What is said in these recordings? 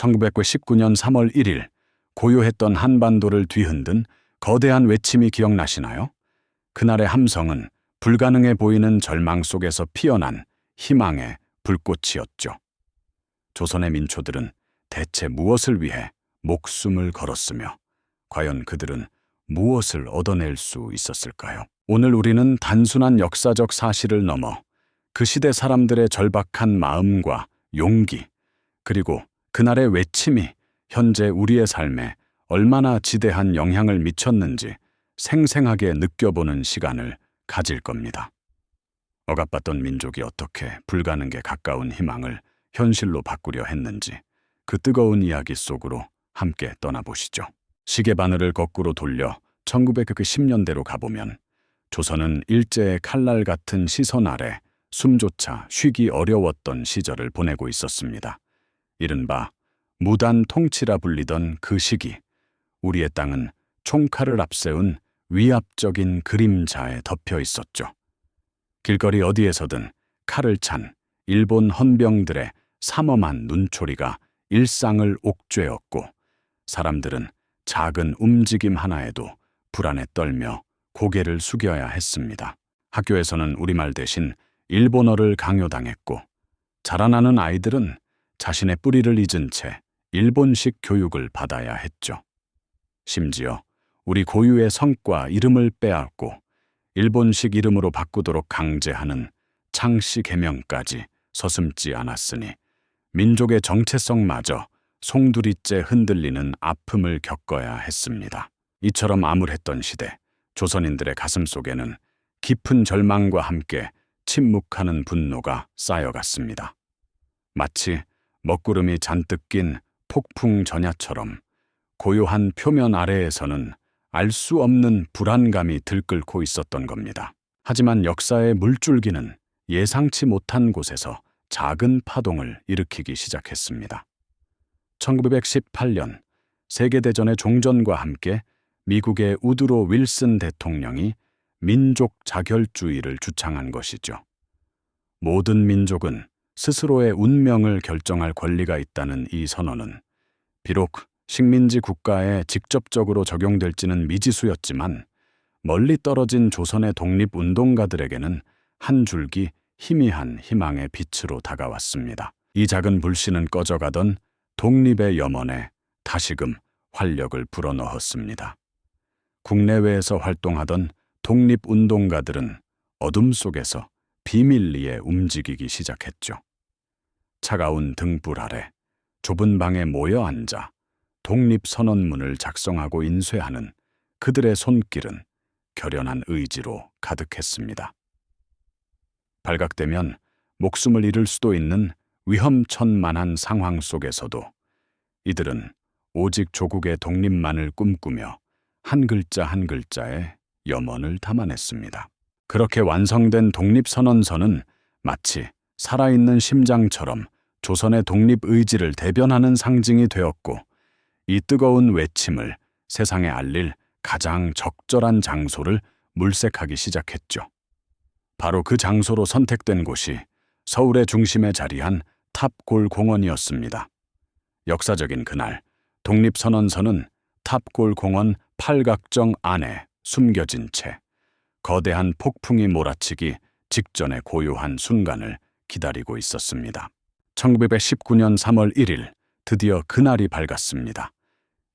1919년 3월 1일 고요했던 한반도를 뒤흔든 거대한 외침이 기억나시나요? 그날의 함성은 불가능해 보이는 절망 속에서 피어난 희망의 불꽃이었죠. 조선의 민초들은 대체 무엇을 위해 목숨을 걸었으며 과연 그들은 무엇을 얻어낼 수 있었을까요? 오늘 우리는 단순한 역사적 사실을 넘어 그 시대 사람들의 절박한 마음과 용기, 그리고 그날의 외침이 현재 우리의 삶에 얼마나 지대한 영향을 미쳤는지 생생하게 느껴보는 시간을 가질 겁니다. 억압받던 민족이 어떻게 불가능에 가까운 희망을 현실로 바꾸려 했는지 그 뜨거운 이야기 속으로 함께 떠나보시죠. 시계 바늘을 거꾸로 돌려 1910년대로 가보면 조선은 일제의 칼날 같은 시선 아래 숨조차 쉬기 어려웠던 시절을 보내고 있었습니다. 이른바 무단 통치라 불리던 그 시기, 우리의 땅은 총칼을 앞세운 위압적인 그림자에 덮여 있었죠. 길거리 어디에서든 칼을 찬 일본 헌병들의 삼엄한 눈초리가 일상을 옥죄었고, 사람들은 작은 움직임 하나에도 불안에 떨며 고개를 숙여야 했습니다. 학교에서는 우리말 대신 일본어를 강요당했고, 자라나는 아이들은 자신의 뿌리를 잊은 채 일본식 교육을 받아야 했죠. 심지어 우리 고유의 성과 이름을 빼앗고 일본식 이름으로 바꾸도록 강제하는 창씨 개명까지 서슴지 않았으니 민족의 정체성마저 송두리째 흔들리는 아픔을 겪어야 했습니다. 이처럼 암울했던 시대, 조선인들의 가슴 속에는 깊은 절망과 함께 침묵하는 분노가 쌓여갔습니다. 마치 먹구름이 잔뜩 낀 폭풍 전야처럼 고요한 표면 아래에서는 알 수 없는 불안감이 들끓고 있었던 겁니다. 하지만 역사의 물줄기는 예상치 못한 곳에서 작은 파동을 일으키기 시작했습니다. 1918년 세계대전의 종전과 함께 미국의 우드로 윌슨 대통령이 민족 자결주의를 주창한 것이죠. 모든 민족은 스스로의 운명을 결정할 권리가 있다는 이 선언은 비록 식민지 국가에 직접적으로 적용될지는 미지수였지만 멀리 떨어진 조선의 독립운동가들에게는 한 줄기 희미한 희망의 빛으로 다가왔습니다. 이 작은 불씨는 꺼져가던 독립의 염원에 다시금 활력을 불어넣었습니다. 국내외에서 활동하던 독립운동가들은 어둠 속에서 비밀리에 움직이기 시작했죠. 차가운 등불 아래 좁은 방에 모여 앉아 독립선언문을 작성하고 인쇄하는 그들의 손길은 결연한 의지로 가득했습니다. 발각되면 목숨을 잃을 수도 있는 위험천만한 상황 속에서도 이들은 오직 조국의 독립만을 꿈꾸며 한 글자 한 글자에 염원을 담아냈습니다. 그렇게 완성된 독립선언서는 마치 살아있는 심장처럼 조선의 독립의지를 대변하는 상징이 되었고, 이 뜨거운 외침을 세상에 알릴 가장 적절한 장소를 물색하기 시작했죠. 바로 그 장소로 선택된 곳이 서울의 중심에 자리한 탑골 공원이었습니다. 역사적인 그날, 독립선언서는 탑골 공원 팔각정 안에 숨겨진 채 거대한 폭풍이 몰아치기 직전의 고요한 순간을 기다리고 있었습니다. 1919년 3월 1일, 드디어 그날이 밝았습니다.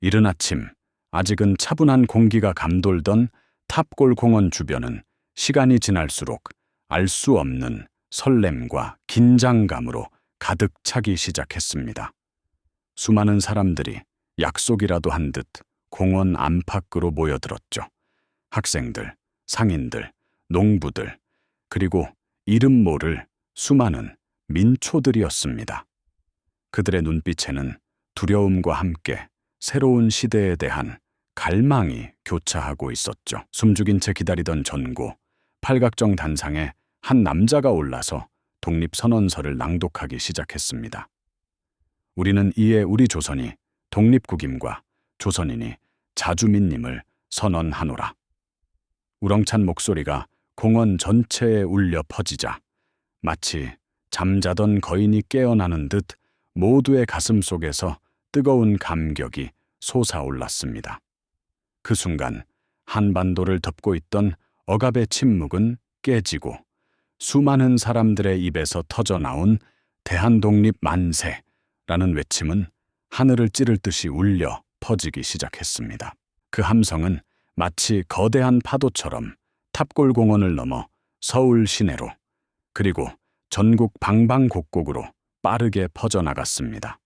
이른 아침, 아직은 차분한 공기가 감돌던 탑골 공원 주변은 시간이 지날수록 알 수 없는 설렘과 긴장감으로 가득 차기 시작했습니다. 수많은 사람들이 약속이라도 한 듯 공원 안팎으로 모여들었죠. 학생들, 상인들, 농부들, 그리고 이름 모를 수많은 민초들이었습니다. 그들의 눈빛에는 두려움과 함께 새로운 시대에 대한 갈망이 교차하고 있었죠. 숨죽인 채 기다리던 전고, 팔각정 단상에 한 남자가 올라서 독립선언서를 낭독하기 시작했습니다. 우리는 이에 우리 조선이 독립국임과 조선인이 자주민임을 선언하노라. 우렁찬 목소리가 공원 전체에 울려 퍼지자 마치 잠자던 거인이 깨어나는 듯 모두의 가슴 속에서 뜨거운 감격이 솟아올랐습니다. 그 순간 한반도를 덮고 있던 억압의 침묵은 깨지고 수많은 사람들의 입에서 터져나온 대한독립 만세라는 외침은 하늘을 찌를 듯이 울려 퍼지기 시작했습니다. 그 함성은 마치 거대한 파도처럼 탑골공원을 넘어 서울 시내로 그리고 전국 방방곡곡으로 빠르게 퍼져나갔습니다.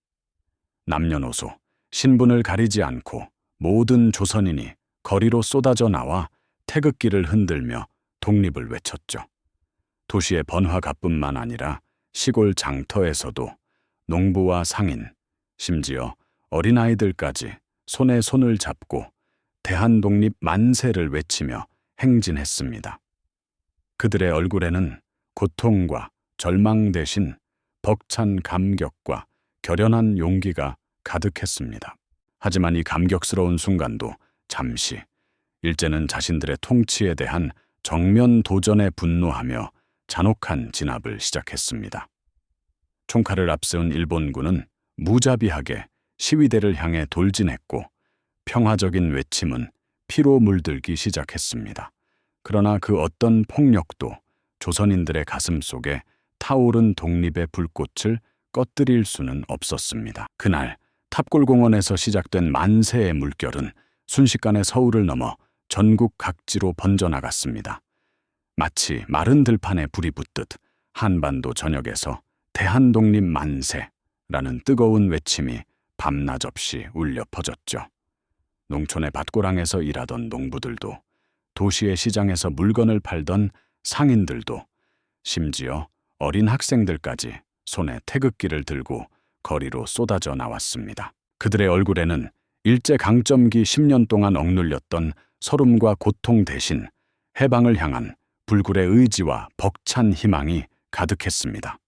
남녀노소, 신분을 가리지 않고 모든 조선인이 거리로 쏟아져 나와 태극기를 흔들며 독립을 외쳤죠. 도시의 번화가뿐만 아니라 시골 장터에서도 농부와 상인, 심지어 어린아이들까지 손에 손을 잡고 대한독립 만세를 외치며 행진했습니다. 그들의 얼굴에는 고통과 절망 대신 벅찬 감격과 결연한 용기가 가득했습니다. 하지만 이 감격스러운 순간도 잠시 일제는 자신들의 통치에 대한 정면 도전에 분노하며 잔혹한 진압을 시작했습니다. 총칼을 앞세운 일본군은 무자비하게 시위대를 향해 돌진했고 평화적인 외침은 피로 물들기 시작했습니다. 그러나 그 어떤 폭력도 조선인들의 가슴 속에 타오른 독립의 불꽃을 꺼뜨릴 수는 없었습니다. 그날 탑골공원에서 시작된 만세의 물결은 순식간에 서울을 넘어 전국 각지로 번져나갔습니다. 마치 마른 들판에 불이 붙듯 한반도 전역에서 대한독립 만세라는 뜨거운 외침이 밤낮 없이 울려 퍼졌죠. 농촌의 밭고랑에서 일하던 농부들도, 도시의 시장에서 물건을 팔던 상인들도, 심지어 어린 학생들까지 손에 태극기를 들고 거리로 쏟아져 나왔습니다. 그들의 얼굴에는 일제강점기 10년 동안 억눌렸던 서름과 고통 대신 해방을 향한 불굴의 의지와 벅찬 희망이 가득했습니다.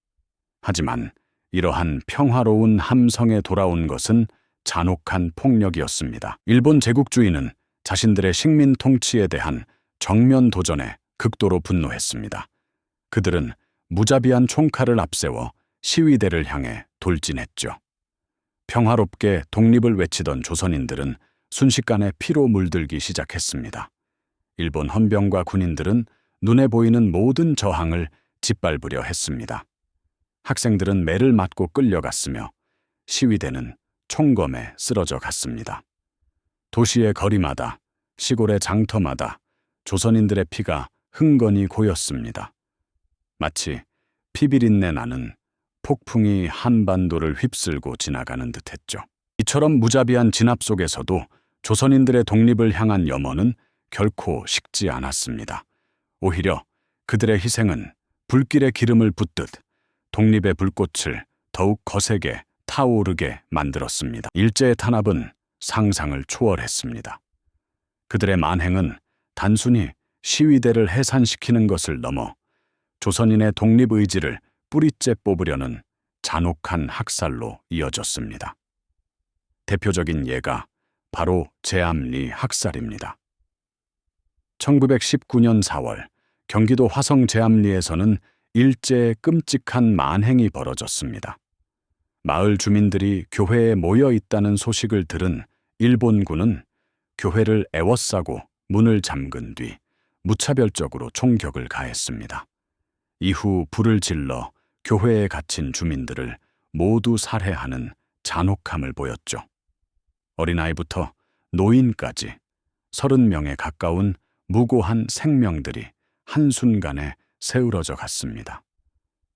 하지만 이러한 평화로운 함성에 돌아온 것은 잔혹한 폭력이었습니다. 일본 제국주의는 자신들의 식민 통치에 대한 정면 도전에 극도로 분노했습니다. 그들은 무자비한 총칼을 앞세워 시위대를 향해 돌진했죠. 평화롭게 독립을 외치던 조선인들은 순식간에 피로 물들기 시작했습니다. 일본 헌병과 군인들은 눈에 보이는 모든 저항을 짓밟으려 했습니다. 학생들은 매를 맞고 끌려갔으며 시위대는 총검에 쓰러져 갔습니다. 도시의 거리마다, 시골의 장터마다 조선인들의 피가 흥건히 고였습니다. 마치 피비린내 나는 폭풍이 한반도를 휩쓸고 지나가는 듯했죠. 이처럼 무자비한 진압 속에서도 조선인들의 독립을 향한 염원은 결코 식지 않았습니다. 오히려 그들의 희생은 불길에 기름을 붓듯 독립의 불꽃을 더욱 거세게 타오르게 만들었습니다. 일제의 탄압은 상상을 초월했습니다. 그들의 만행은 단순히 시위대를 해산시키는 것을 넘어 조선인의 독립의지를 뿌리째 뽑으려는 잔혹한 학살로 이어졌습니다. 대표적인 예가 바로 제암리 학살입니다. 1919년 4월 경기도 화성 제암리에서는 일제의 끔찍한 만행이 벌어졌습니다. 마을 주민들이 교회에 모여 있다는 소식을 들은 일본군은 교회를 에워싸고 문을 잠근 뒤 무차별적으로 총격을 가했습니다. 이후 불을 질러 교회에 갇힌 주민들을 모두 살해하는 잔혹함을 보였죠. 어린아이부터 노인까지 30명에 가까운 무고한 생명들이 한순간에 새으러져 갔습니다.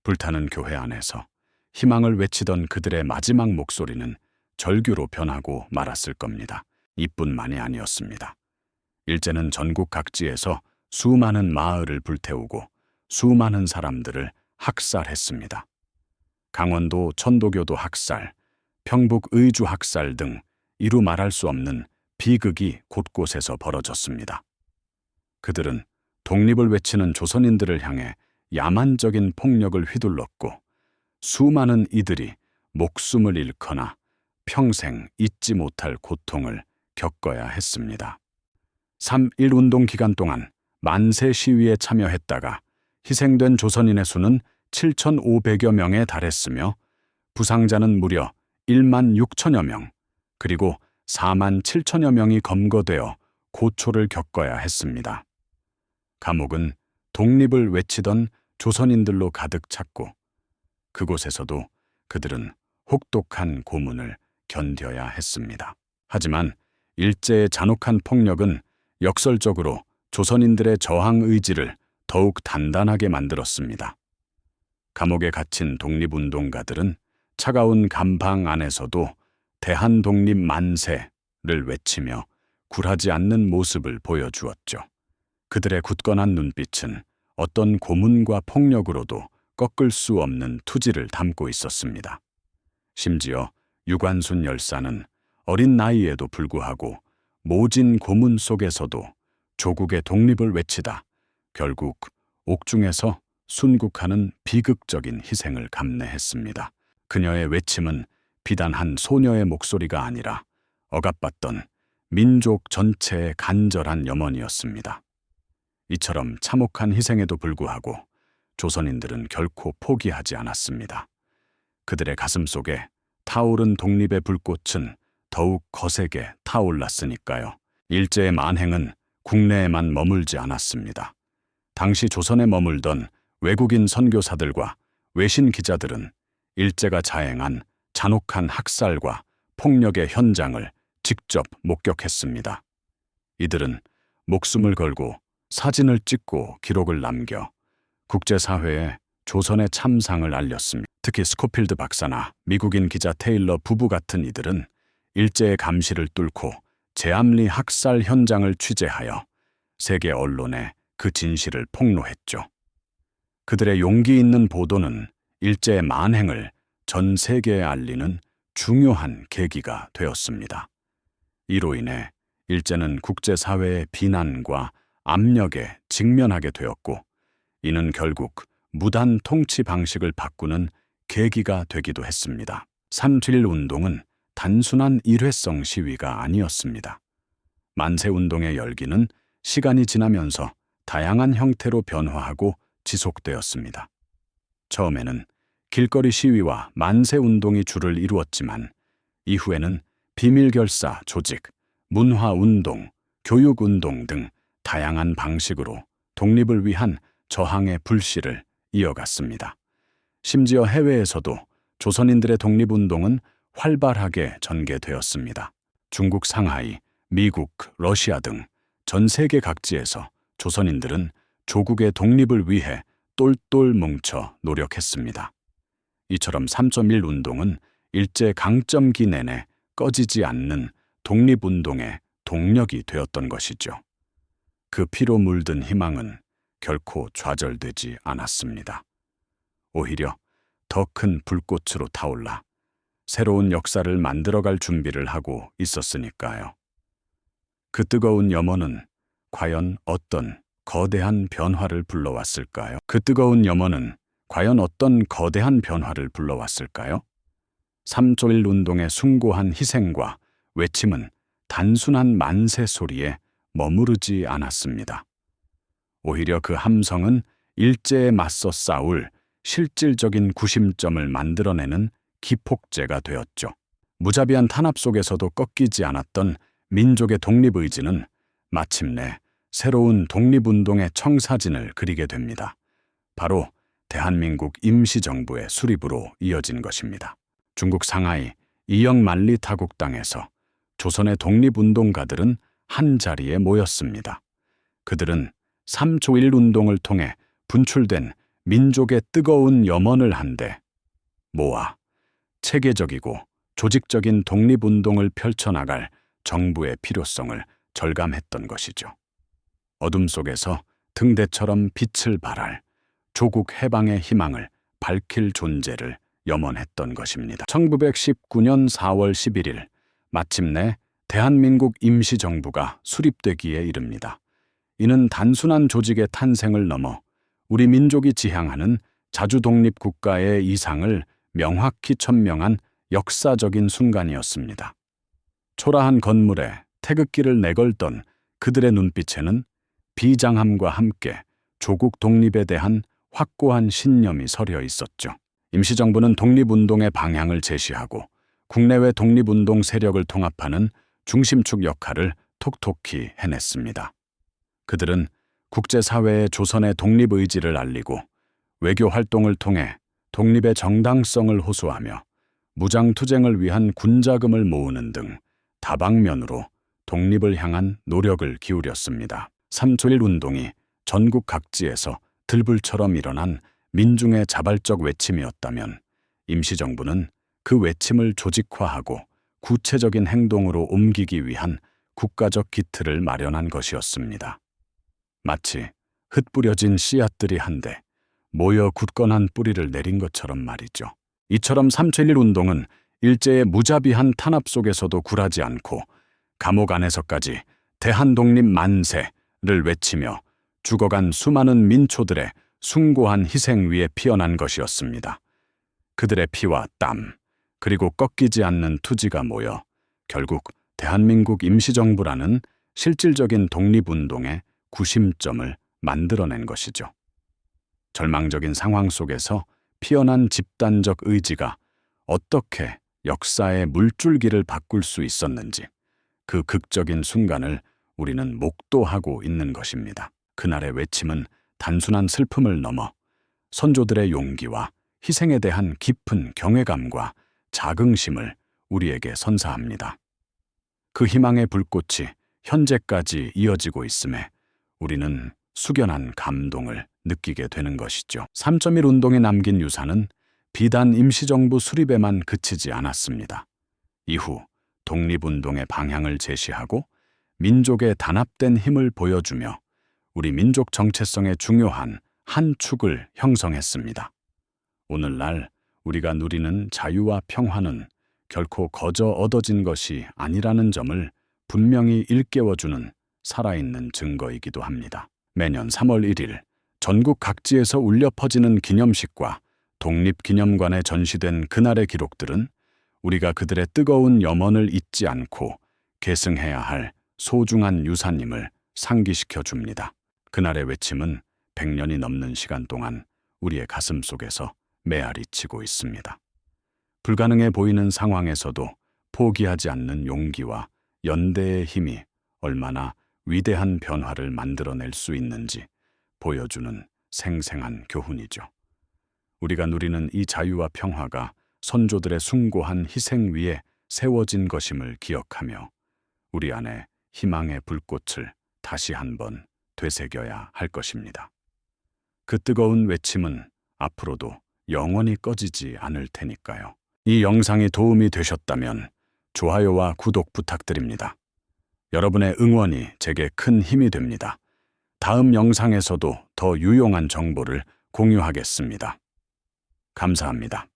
불타는 교회 안에서 희망을 외치던 그들의 마지막 목소리는 절규로 변하고 말았을 겁니다. 이뿐만이 아니었습니다. 일제는 전국 각지에서 수많은 마을을 불태우고 수많은 사람들을 학살했습니다. 강원도 천도교도 학살, 평북 의주 학살 등 이루 말할 수 없는 비극이 곳곳에서 벌어졌습니다. 그들은 독립을 외치는 조선인들을 향해 야만적인 폭력을 휘둘렀고 수많은 이들이 목숨을 잃거나 평생 잊지 못할 고통을 겪어야 했습니다. 3.1 운동 기간 동안 만세 시위에 참여했다가 희생된 조선인의 수는 7,500여 명에 달했으며 부상자는 무려 1만 6천여 명, 그리고 4만 7천여 명이 검거되어 고초를 겪어야 했습니다. 감옥은 독립을 외치던 조선인들로 가득 찼고 그곳에서도 그들은 혹독한 고문을 견뎌야 했습니다. 하지만 일제의 잔혹한 폭력은 역설적으로 조선인들의 저항 의지를 더욱 단단하게 만들었습니다. 감옥에 갇힌 독립운동가들은 차가운 감방 안에서도 대한독립 만세를 외치며 굴하지 않는 모습을 보여주었죠. 그들의 굳건한 눈빛은 어떤 고문과 폭력으로도 꺾을 수 없는 투지를 담고 있었습니다. 심지어 유관순 열사는 어린 나이에도 불구하고 모진 고문 속에서도 조국의 독립을 외치다 결국 옥중에서 순국하는 비극적인 희생을 감내했습니다. 그녀의 외침은 비단 한 소녀의 목소리가 아니라 억압받던 민족 전체의 간절한 염원이었습니다. 이처럼 참혹한 희생에도 불구하고 조선인들은 결코 포기하지 않았습니다. 그들의 가슴 속에 타오른 독립의 불꽃은 더욱 거세게 타올랐으니까요. 일제의 만행은 국내에만 머물지 않았습니다. 당시 조선에 머물던 외국인 선교사들과 외신 기자들은 일제가 자행한 잔혹한 학살과 폭력의 현장을 직접 목격했습니다. 이들은 목숨을 걸고 사진을 찍고 기록을 남겨 국제사회에 조선의 참상을 알렸습니다. 특히 스코필드 박사나 미국인 기자 테일러 부부 같은 이들은 일제의 감시를 뚫고 제암리 학살 현장을 취재하여 세계 언론에 그 진실을 폭로했죠. 그들의 용기 있는 보도는 일제의 만행을 전 세계에 알리는 중요한 계기가 되었습니다. 이로 인해 일제는 국제사회의 비난과 압력에 직면하게 되었고, 이는 결국 무단 통치 방식을 바꾸는 계기가 되기도 했습니다. 3.7 운동은 단순한 일회성 시위가 아니었습니다. 만세 운동의 열기는 시간이 지나면서 다양한 형태로 변화하고 지속되었습니다. 처음에는 길거리 시위와 만세 운동이 주를 이루었지만 이후에는 비밀결사 조직, 문화운동, 교육운동 등 다양한 방식으로 독립을 위한 저항의 불씨를 이어갔습니다. 심지어 해외에서도 조선인들의 독립운동은 활발하게 전개되었습니다. 중국 상하이, 미국, 러시아 등 전 세계 각지에서 조선인들은 조국의 독립을 위해 똘똘 뭉쳐 노력했습니다. 이처럼 3.1 운동은 일제 강점기 내내 꺼지지 않는 독립운동의 동력이 되었던 것이죠. 그 피로 물든 희망은 결코 좌절되지 않았습니다. 오히려 더 큰 불꽃으로 타올라 새로운 역사를 만들어갈 준비를 하고 있었으니까요. 그 뜨거운 염원은 과연 어떤 거대한 변화를 불러왔을까요? 그 뜨거운 염원은 과연 어떤 거대한 변화를 불러왔을까요? 3.1 운동의 숭고한 희생과 외침은 단순한 만세 소리에 머무르지 않았습니다. 오히려 그 함성은 일제에 맞서 싸울 실질적인 구심점을 만들어내는 기폭제가 되었죠. 무자비한 탄압 속에서도 꺾이지 않았던 민족의 독립의지는 마침내 새로운 독립운동의 청사진을 그리게 됩니다. 바로 대한민국 임시정부의 수립으로 이어진 것입니다. 중국 상하이 이영만리 타국당에서 조선의 독립운동가들은 한자리에 모였습니다. 그들은 3.1 운동을 통해 분출된 민족의 뜨거운 염원을 한데 모아 체계적이고 조직적인 독립운동을 펼쳐나갈 정부의 필요성을 절감했던 것이죠. 어둠 속에서 등대처럼 빛을 발할 조국 해방의 희망을 밝힐 존재를 염원했던 것입니다. 1919년 4월 11일 마침내 대한민국 임시정부가 수립되기에 이릅니다. 이는 단순한 조직의 탄생을 넘어 우리 민족이 지향하는 자주독립 국가의 이상을 명확히 천명한 역사적인 순간이었습니다. 초라한 건물에 태극기를 내걸던 그들의 눈빛에는 비장함과 함께 조국 독립에 대한 확고한 신념이 서려 있었죠. 임시정부는 독립운동의 방향을 제시하고 국내외 독립운동 세력을 통합하는 중심축 역할을 톡톡히 해냈습니다. 그들은 국제사회에 조선의 독립의지를 알리고 외교 활동을 통해 독립의 정당성을 호소하며 무장투쟁을 위한 군자금을 모으는 등 다방면으로 독립을 향한 노력을 기울였습니다. 3.1 운동이 전국 각지에서 들불처럼 일어난 민중의 자발적 외침이었다면 임시정부는 그 외침을 조직화하고 구체적인 행동으로 옮기기 위한 국가적 기틀을 마련한 것이었습니다. 마치 흩뿌려진 씨앗들이 한데 모여 굳건한 뿌리를 내린 것처럼 말이죠. 이처럼 3.1 운동은 일제의 무자비한 탄압 속에서도 굴하지 않고 감옥 안에서까지 대한독립 만세를 외치며 죽어간 수많은 민초들의 숭고한 희생 위에 피어난 것이었습니다. 그들의 피와 땀, 그리고 꺾이지 않는 투지가 모여 결국 대한민국 임시정부라는 실질적인 독립운동의 구심점을 만들어낸 것이죠. 절망적인 상황 속에서 피어난 집단적 의지가 어떻게 역사의 물줄기를 바꿀 수 있었는지 그 극적인 순간을 우리는 목도하고 있는 것입니다. 그날의 외침은 단순한 슬픔을 넘어 선조들의 용기와 희생에 대한 깊은 경외감과 자긍심을 우리에게 선사합니다. 그 희망의 불꽃이 현재까지 이어지고 있음에 우리는 숙연한 감동을 느끼게 되는 것이죠. 3.1 운동이 남긴 유산은 비단 임시정부 수립에만 그치지 않았습니다. 이후 독립운동의 방향을 제시하고 민족의 단합된 힘을 보여주며 우리 민족 정체성의 중요한 한 축을 형성했습니다. 오늘날 우리가 누리는 자유와 평화는 결코 거저 얻어진 것이 아니라는 점을 분명히 일깨워주는 살아있는 증거이기도 합니다. 매년 3월 1일 전국 각지에서 울려 퍼지는 기념식과 독립기념관에 전시된 그날의 기록들은 우리가 그들의 뜨거운 염원을 잊지 않고 계승해야 할 소중한 유산임을 상기시켜 줍니다. 그날의 외침은 100년이 넘는 시간 동안 우리의 가슴 속에서 메아리 치고 있습니다. 불가능해 보이는 상황에서도 포기하지 않는 용기와 연대의 힘이 얼마나 위대한 변화를 만들어낼 수 있는지 보여주는 생생한 교훈이죠. 우리가 누리는 이 자유와 평화가 선조들의 숭고한 희생 위에 세워진 것임을 기억하며 우리 안에 희망의 불꽃을 다시 한번 되새겨야 할 것입니다. 그 뜨거운 외침은 앞으로도 영원히 꺼지지 않을 테니까요. 이 영상이 도움이 되셨다면 좋아요와 구독 부탁드립니다. 여러분의 응원이 제게 큰 힘이 됩니다. 다음 영상에서도 더 유용한 정보를 공유하겠습니다. 감사합니다.